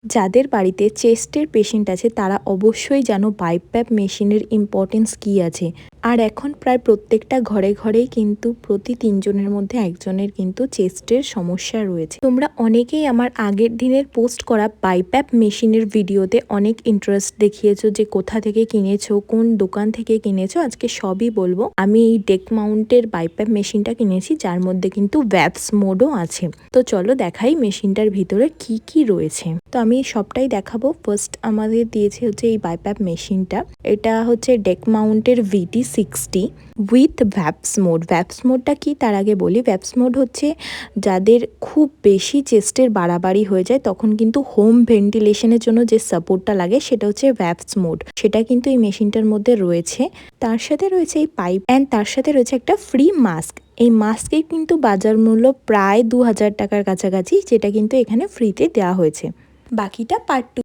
যাদের বাড়িতে চেস্টের পেশেন্ট আছে তারা অবশ্যই জানো বাইপ্যাপ মেশিনের ইম্পর্টেন্স কী আছে। আর এখন প্রায় প্রত্যেকটা ঘরে ঘরেই কিন্তু প্রতি 3 জনের মধ্যে একজনের কিন্তু চেস্টের সমস্যা রয়েছে। তোমরা অনেকেই আমার আগের দিনের পোস্ট করা বাইপ্যাপ মেশিনের ভিডিওতে অনেক ইন্টারেস্ট দেখিয়েছো যে কোথা থেকে কিনেছো, কোন দোকান থেকে কিনেছো। আজকে সবই বলবো। আমি এই ডেক মাউন্টের বাইপ্যাপ মেশিনটা কিনেছি, যার মধ্যে কিন্তু ভ্যাপস মোডও আছে। তো চলো দেখাই মেশিনটার ভিতরে কি কি রয়েছে। তো আমি সবটাই দেখাবো। ফার্স্ট আমাদের দিয়েছে হচ্ছে এই বাইপ্যাপ মেশিনটা। এটা হচ্ছে ডেক মাউন্টের VT60 উইথ ভ্যাপস মোড। ভ্যাপস মোডটা কি তার আগে বলি। ভ্যাপস মোড হচ্ছে যাদের খুব বেশি চেস্টের বাড়াবাড়ি হয়ে যায় তখন কিন্তু হোম ভেন্টিলেশনের জন্য যে সাপোর্টটা লাগে সেটা হচ্ছে ভ্যাপস মোড। সেটা কিন্তু এই মেশিনটার মধ্যে রয়েছে। তার সাথে রয়েছে এই পাইপ অ্যান্ড তার সাথে রয়েছে একটা ফ্রি মাস্ক। এই মাস্কের কিন্তু বাজার মূল্য প্রায় 2000 টাকার কাছাকাছি, যেটা কিন্তু এখানে ফ্রিতে দেওয়া হয়েছে। বাকিটা পার্ট 2